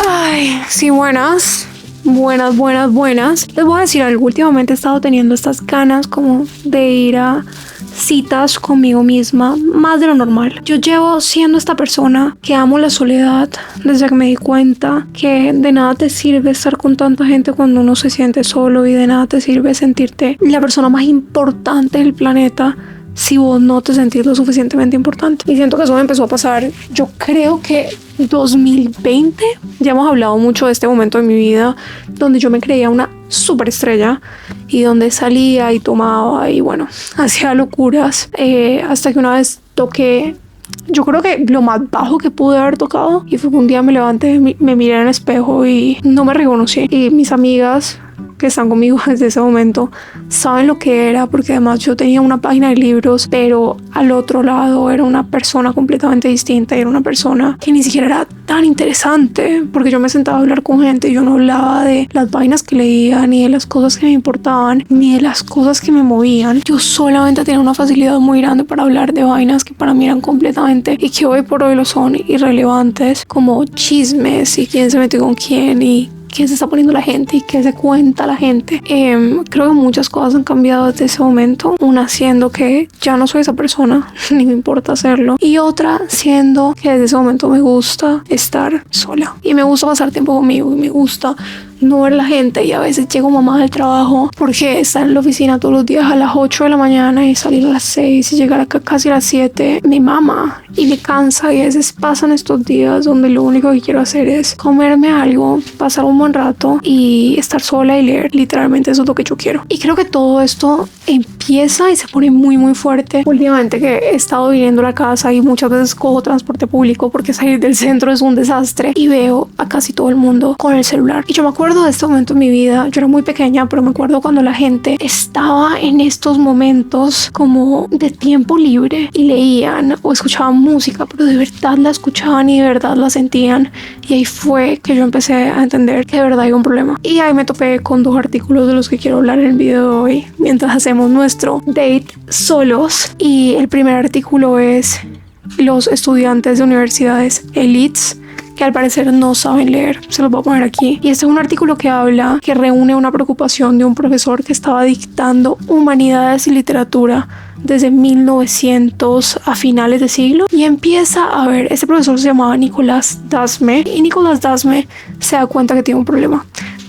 Ay, sí, buenas. Buenas. Les voy a decir algo. Últimamente he estado teniendo estas ganas como de ir a citas conmigo misma, más de lo normal. Yo llevo siendo esta persona que amo la soledad desde que me di cuenta que de nada te sirve estar con tanta gente cuando uno se siente solo, y de nada te sirve sentirte la persona más importante del planeta si vos no te sentís lo suficientemente importante. Y siento que eso me empezó a pasar, yo creo que 2020. Ya hemos hablado mucho de este momento de mi vida donde yo me creía una superestrella y donde salía y tomaba y bueno, hacía locuras, hasta que una vez toqué, yo creo que lo más bajo que pude haber tocado, y fue que un día me levanté, me miré en el espejo y no me reconocí. Y mis amigas que están conmigo desde ese momento saben lo que era, porque además yo tenía una página de libros, pero al otro lado era una persona completamente distinta, y era una persona que ni siquiera era tan interesante, porque yo me sentaba a hablar con gente y yo no hablaba de las vainas que leía, ni de las cosas que me importaban, ni de las cosas que me movían. Yo solamente tenía una facilidad muy grande para hablar de vainas que para mí eran completamente, y que hoy por hoy lo son, irrelevantes, como chismes y quién se metió con quién y qué se está poniendo la gente y qué se cuenta la gente. Creo que muchas cosas han cambiado desde ese momento. Una siendo que ya no soy esa persona, ni me importa hacerlo. Y otra siendo que desde ese momento me gusta estar sola. Y me gusta pasar tiempo conmigo. Y me gusta no ver la gente. Y a veces llego mamá del trabajo, porque estar en la oficina todos los días a las 8 de la mañana y salir a las 6 y llegar acá casi a las 7 me mama y me cansa. Y a veces pasan estos días donde lo único que quiero hacer es comerme algo, pasar un buen rato y estar sola y leer. Literalmente eso es lo que yo quiero. Y creo que todo esto empieza y se pone muy muy fuerte últimamente, que he estado viniendo a la casa y muchas veces cojo transporte público porque salir del centro es un desastre, y veo a casi todo el mundo con el celular. Y yo me acuerdo de este momento en mi vida. Yo era muy pequeña, pero me acuerdo cuando la gente estaba en estos momentos como de tiempo libre y leían o escuchaban música, pero de verdad la escuchaban y de verdad la sentían. Y ahí fue que yo empecé a entender que de verdad hay un problema. Y ahí me topé con dos artículos de los que quiero hablar en el video de hoy mientras hacemos nuestro date solos. Y el primer artículo es: los estudiantes de universidades elites que al parecer no saben leer. Se los voy a poner aquí. Y este es un artículo que reúne una preocupación de un profesor que estaba dictando humanidades y literatura desde 1900 a finales de siglo, y empieza a ver, este profesor se llamaba Nicolás Dasme, y Nicolás Dasme se da cuenta que tiene un problema.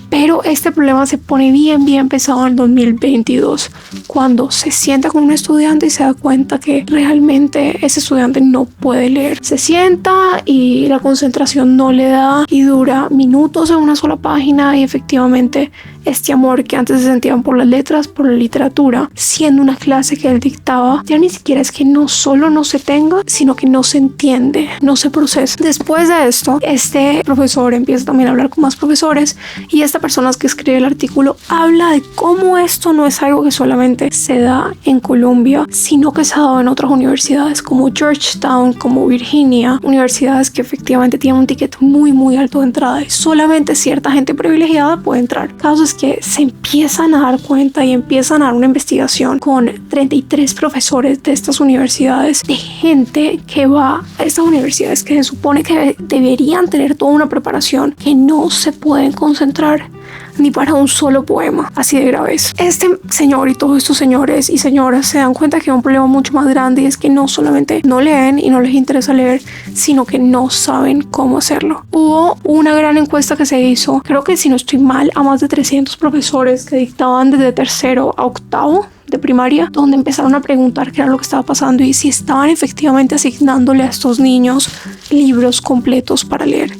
Pero este problema se pone bien pesado en el 2022, cuando se sienta con un estudiante y se da cuenta que realmente ese estudiante no puede leer. Se sienta y la concentración no le da, y dura minutos en una sola página, y efectivamente este amor que antes se sentían por las letras, por la literatura, siendo una clase que él dictaba, ya ni siquiera es que no solo no se tenga, sino que no se entiende, no se procesa. Después de esto, este profesor empieza también a hablar con más profesores, y esta persona que escribe el artículo habla de cómo esto no es algo que solamente se da en Colombia, sino que se ha dado en otras universidades como Georgetown, como Virginia, universidades que efectivamente tienen un ticket muy alto de entrada y solamente cierta gente privilegiada puede entrar. Casos que se empiezan a dar cuenta y empiezan a dar una investigación con 33 profesores de estas universidades, de gente que va a estas universidades que se supone que deberían tener toda una preparación, que no se pueden concentrar ni para un solo poema, así de grave es. Este señor y todos estos señores y señoras se dan cuenta que hay un problema mucho más grande, y es que no solamente no leen y no les interesa leer, sino que no saben cómo hacerlo. Hubo una gran encuesta que se hizo, creo que si no estoy mal, a más de 300 profesores que dictaban desde tercero a octavo de primaria, donde empezaron a preguntar qué era lo que estaba pasando y si estaban efectivamente asignándole a estos niños libros completos para leer.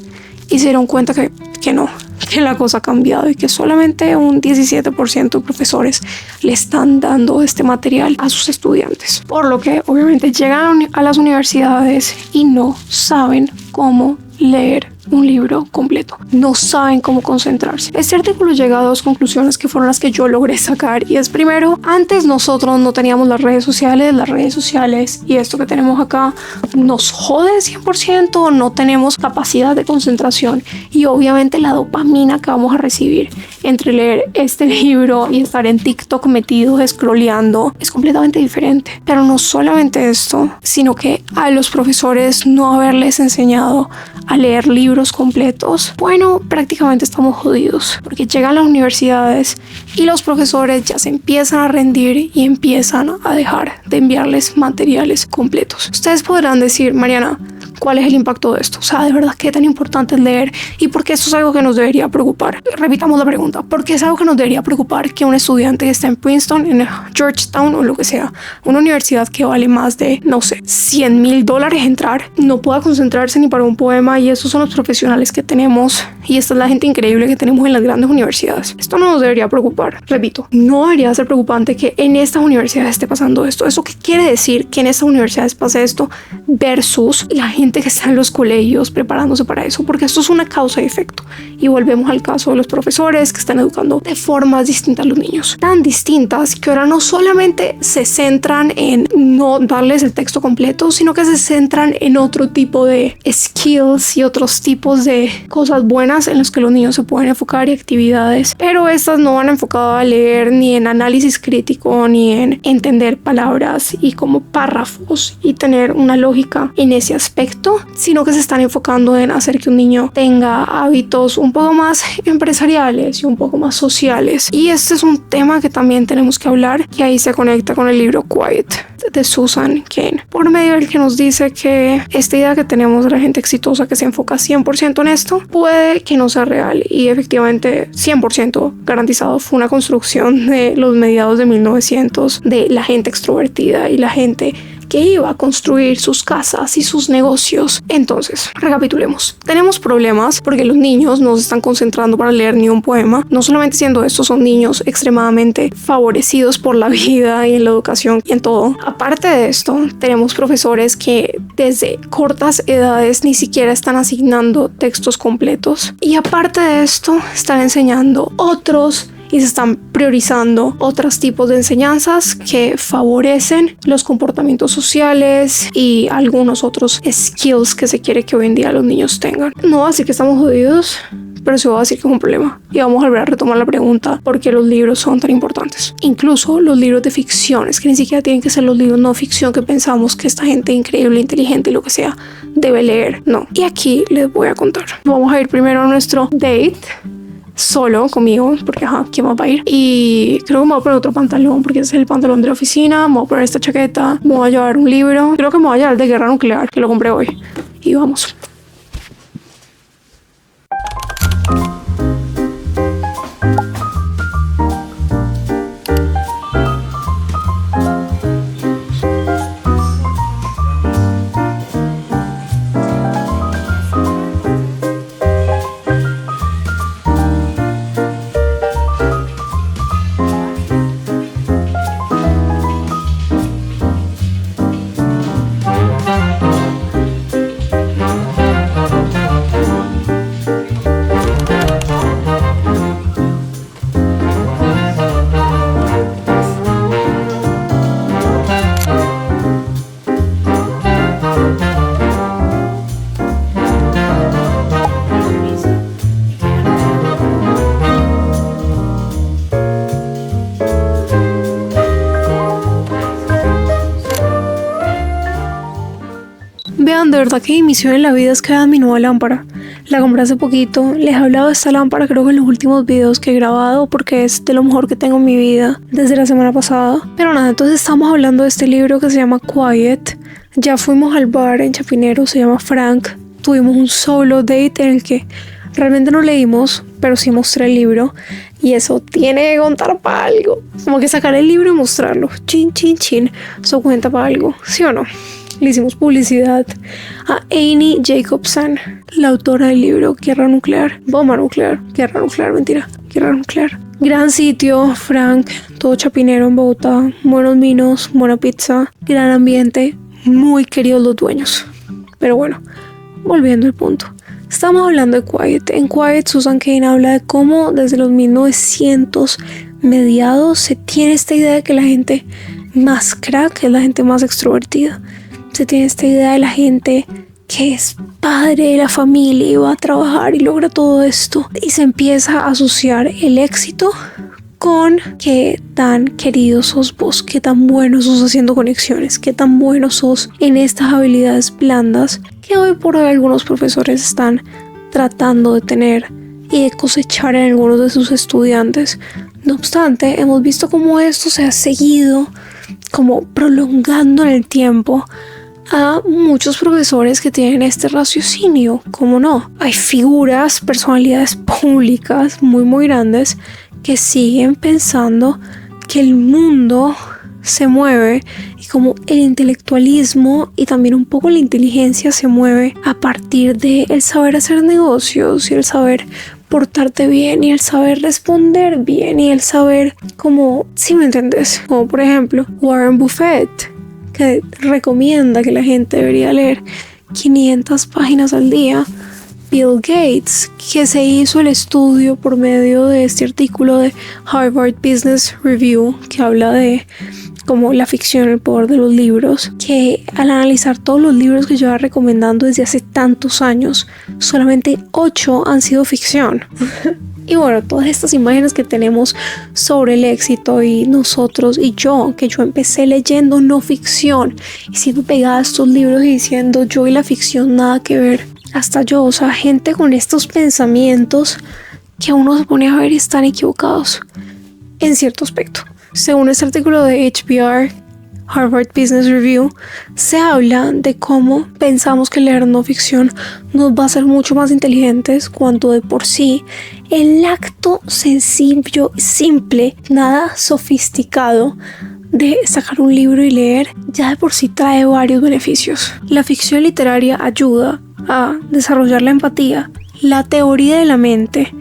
Y se dieron cuenta que no, que la cosa ha cambiado y que solamente un 17% de profesores le están dando este material a sus estudiantes. Por lo que obviamente llegan a las universidades y no saben cómo leer un libro completo. No saben cómo concentrarse. Este artículo llega a dos conclusiones que fueron las que yo logré sacar, y es: primero, antes nosotros no teníamos las redes sociales y esto que tenemos acá nos jode 100%, no tenemos capacidad de concentración, y obviamente la dopamina que vamos a recibir entre leer este libro y estar en TikTok metidos scrolleando es completamente diferente. Pero no solamente esto, sino que a los profesores no haberles enseñado a leer libros completos, bueno, prácticamente estamos jodidos, porque llegan las universidades y los profesores ya se empiezan a rendir y empiezan a dejar de enviarles materiales completos. Ustedes podrán decir: Mariana, ¿cuál es el impacto de esto? O sea, de verdad, ¿qué tan importante es leer? ¿Y por qué esto es algo que nos debería preocupar? Repitamos la pregunta: ¿por qué es algo que nos debería preocupar que un estudiante esté en Princeton, en Georgetown o lo que sea, una universidad que vale más de, no sé, $100,000 entrar, no pueda concentrarse ni para un poema? Y esos son los profesionales que tenemos, y esta es la gente increíble que tenemos en las grandes universidades. Esto no nos debería preocupar. Repito, no debería ser preocupante que en estas universidades esté pasando esto. ¿Eso qué quiere decir? Que en estas universidades pase esto versus la gente que está en los colegios preparándose para eso, porque esto es una causa y efecto. Y volvemos al caso de los profesores que están educando de formas distintas a los niños, tan distintas que ahora no solamente se centran en no darles el texto completo, sino que se centran en otro tipo de skills y otros tipos de cosas buenas en las que los niños se pueden enfocar, y actividades, pero estas no van enfocadas a leer, ni en análisis crítico, ni en entender palabras y como párrafos y tener una lógica en ese aspecto, sino que se están enfocando en hacer que un niño tenga hábitos un poco más empresariales y un poco más sociales. Y este es un tema que también tenemos que hablar, que ahí se conecta con el libro Quiet de Susan Cain, por medio del que nos dice que esta idea que tenemos de la gente exitosa que se enfoca 100% en esto puede que no sea real, y efectivamente 100% garantizado fue una construcción de los mediados de 1900 de la gente extrovertida y la gente que iba a construir sus casas y sus negocios. Entonces, recapitulemos. Tenemos problemas porque los niños no se están concentrando para leer ni un poema. No solamente siendo estos, son niños extremadamente favorecidos por la vida y en la educación y en todo. Aparte de esto, tenemos profesores que desde cortas edades ni siquiera están asignando textos completos. Y aparte de esto, están enseñando otros y se están priorizando otros tipos de enseñanzas que favorecen los comportamientos sociales y algunos otros skills que se quiere que hoy en día los niños tengan. No va a decir que estamos jodidos, pero sí va a decir que es un problema. Y vamos a volver a retomar la pregunta: ¿por qué los libros son tan importantes? Incluso los libros de ficción, es que ni siquiera tienen que ser los libros no ficción que pensamos que esta gente increíble, inteligente y lo que sea debe leer. No. Y aquí les voy a contar. Vamos a ir primero a nuestro date solo conmigo, porque ¿quién más va a ir? Y creo que me voy a poner otro pantalón, porque ese es el pantalón de la oficina. Me voy a poner esta chaqueta, me voy a llevar un libro, creo que me voy a llevar el de Guerra Nuclear, que lo compré hoy, y vamos. Vean, de verdad que mi misión en la vida es crear mi nueva lámpara. La compré hace poquito, les he hablado de esta lámpara creo que en los últimos videos que he grabado, porque es de lo mejor que tengo en mi vida desde la semana pasada. Pero nada, entonces estamos hablando de este libro que se llama Quiet. Ya fuimos al bar en Chapinero, se llama Frank. Tuvimos un solo date en el que realmente no leímos, pero sí mostré el libro. Y eso tiene que contar para algo. Como que sacar el libro y mostrarlo. Chin, chin, chin. Eso cuenta para algo, ¿sí o no? Le hicimos publicidad a Amy Jacobson, la autora del libro Guerra Nuclear, Bomba Nuclear, Guerra Nuclear, mentira, Guerra Nuclear. Gran sitio, Frank, todo Chapinero en Bogotá, buenos vinos, buena pizza, gran ambiente, muy queridos los dueños. Pero bueno, volviendo al punto. Estamos hablando de Quiet. En Quiet, Susan Cain habla de cómo desde los 1900 mediados se tiene esta idea de que la gente más crack es la gente más extrovertida. Se tiene esta idea de la gente que es padre de la familia y va a trabajar y logra todo esto. Y se empieza a asociar el éxito con qué tan querido sos vos, qué tan bueno sos haciendo conexiones, qué tan bueno sos en estas habilidades blandas que hoy por hoy algunos profesores están tratando de tener y de cosechar en algunos de sus estudiantes. No obstante, hemos visto cómo esto se ha seguido como prolongando en el tiempo a muchos profesores que tienen este raciocinio. ¿Cómo no? Hay figuras, personalidades públicas muy grandes que siguen pensando que el mundo se mueve y como el intelectualismo y también un poco la inteligencia se mueve a partir de el saber hacer negocios y el saber portarte bien y el saber responder bien y el saber como, si me entiendes, como por ejemplo Warren Buffett, que recomienda que la gente debería leer 500 páginas al día. Bill Gates, que se hizo el estudio por medio de este artículo de Harvard Business Review que habla de como la ficción, el poder de los libros, que al analizar todos los libros que lleva recomendando desde hace tantos años, solamente 8 han sido ficción. Y bueno, todas estas imágenes que tenemos sobre el éxito y nosotros y yo, que yo empecé leyendo no ficción y siendo pegada a estos libros y diciendo yo y la ficción nada que ver. Hasta yo, o sea, gente con estos pensamientos que uno se pone a ver y están equivocados en cierto aspecto. Según este artículo de HBR, Harvard Business Review, se habla de cómo pensamos que leer no ficción nos va a hacer mucho más inteligentes cuando de por sí el acto sencillo, simple, nada sofisticado de sacar un libro y leer ya de por sí trae varios beneficios. La ficción literaria ayuda a desarrollar la empatía, la teoría de la mente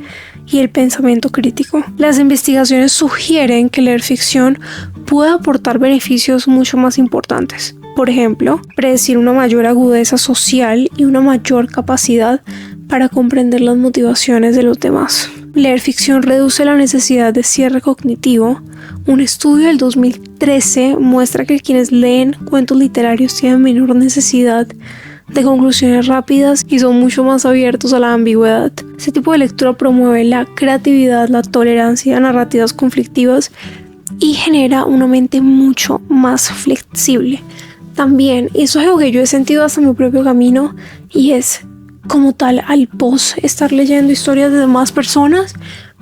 y el pensamiento crítico. Las investigaciones sugieren que leer ficción puede aportar beneficios mucho más importantes. Por ejemplo, predecir una mayor agudeza social y una mayor capacidad para comprender las motivaciones de los demás. Leer ficción reduce la necesidad de cierre cognitivo. Un estudio del 2013 muestra que quienes leen cuentos literarios tienen menor necesidad de conclusiones rápidas y son mucho más abiertos a la ambigüedad. Este tipo de lectura promueve la creatividad, la tolerancia a narrativas conflictivas y genera una mente mucho más flexible. También, y eso es algo que yo he sentido hasta mi propio camino, y es como tal al vos estar leyendo historias de demás personas,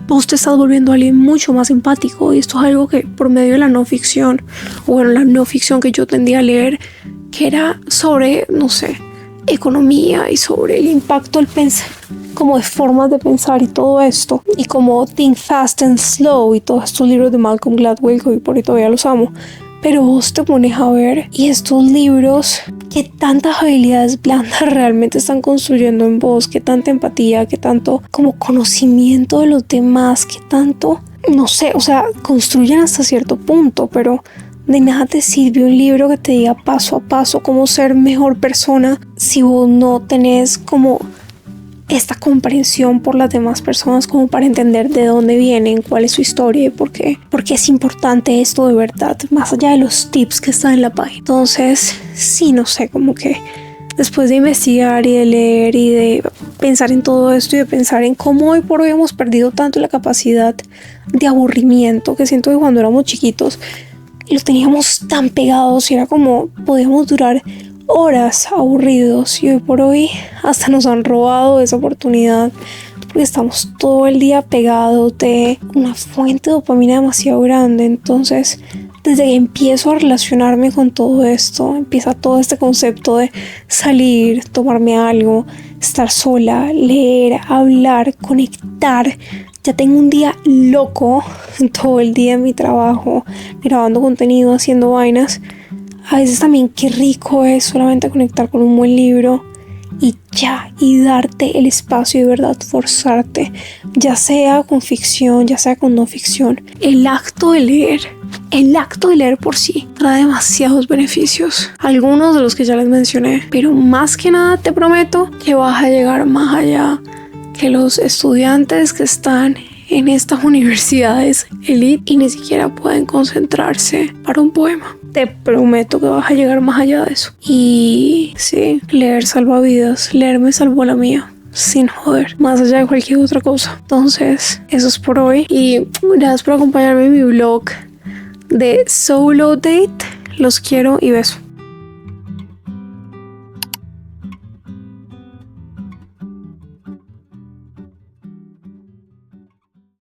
vos te estás volviendo alguien mucho más empático. Y esto es algo que por medio de la no ficción, o bueno, la no ficción que yo tendía a leer, que era sobre, no sé, economía y sobre el impacto del pensar, como de formas de pensar y todo esto, y como Think Fast and Slow y todos estos libros de Malcolm Gladwell, que hoy por hoy todavía los amo. Pero vos te pones a ver y estos libros, qué tantas habilidades blandas realmente están construyendo en vos, qué tanta empatía, qué tanto como conocimiento de los demás, qué tanto, no sé, o sea, construyen hasta cierto punto, pero de nada te sirve un libro que te diga paso a paso cómo ser mejor persona si vos no tenés como esta comprensión por las demás personas como para entender de dónde vienen, cuál es su historia y por qué es importante esto de verdad, más allá de los tips que están en la página. Entonces, sí, no sé, como que después de investigar y de leer y de pensar en todo esto y de pensar en cómo hoy por hoy hemos perdido tanto la capacidad de aburrimiento, que siento que cuando éramos chiquitos los teníamos tan pegados y era como podíamos durar horas aburridos, y hoy por hoy hasta nos han robado esa oportunidad porque estamos todo el día pegados de una fuente de dopamina demasiado grande. Entonces, desde que empiezo a relacionarme con todo esto, empieza todo este concepto de salir, tomarme algo, estar sola, leer, hablar, conectar. Ya tengo un día loco todo el día en mi trabajo, grabando contenido, haciendo vainas. A veces también qué rico es solamente conectar con un buen libro y ya, y darte el espacio y de verdad forzarte, ya sea con ficción, ya sea con no ficción. El acto de leer por sí trae demasiados beneficios, algunos de los que ya les mencioné, pero más que nada te prometo que vas a llegar más allá que los estudiantes que están en estas universidades elite y ni siquiera pueden concentrarse para un poema. Te prometo que vas a llegar más allá de eso. Y sí, leer salva vidas. Leer me salvó la mía, sin joder, más allá de cualquier otra cosa. Entonces, eso es por hoy. Y gracias por acompañarme en mi vlog de Solo Date. Los quiero y beso.